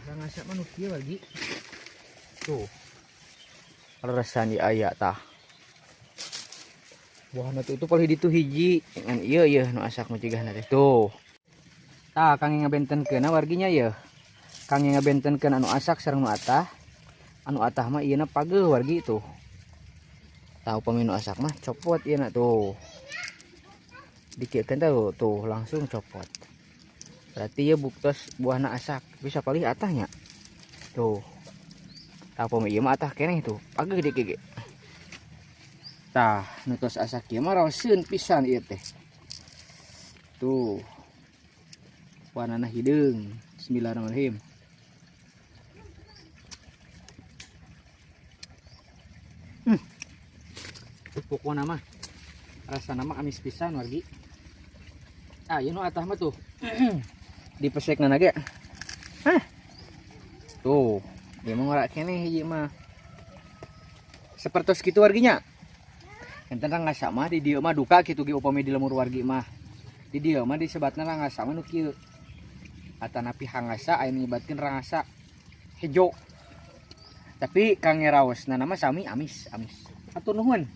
Rangasak manuk ieu lagi. Tuh. Resan di aya tah. Buahna tuh itu paling ditu hiji dengan ieu nu asak nu cigahna teh. Tuh. Tah kang ngabentenkeun warginya ieu. Kang ngabentenkeun anu asak sareng nu atah. Anu atah mah ieuna pageuh wargi tuh. Tah upami nu asak mah copot ieuna tuh. Dikiekeun tuh langsung copot. Berarti ya buktos buahna asak bisa palih atahnya tuh. Apa ieu mah atah keneh tuh pageuh dik ge. Tah nu tos asak ieu mah raoseun pisan ieu teh. Tuh. Warnana hideung. Bismillahirrahmanirrahim. Pokona mah rasana mah amis pisan wargi. Ieu nu atah mah tuh. Dipesekna ge. Tuh, dia mau ngorak keneh hiji mah. Sapertos kitu warginya. Enten rangasa mah di dieu mah duka kitu ge upami di lemur wargi mah. Di dieu mah disebatna rangasa mah nu kieu. Atanapi hangasa aya nyebatkeun rangasa hejo. Tapi kang ngeraosna mah sami amis. Atur nuhun.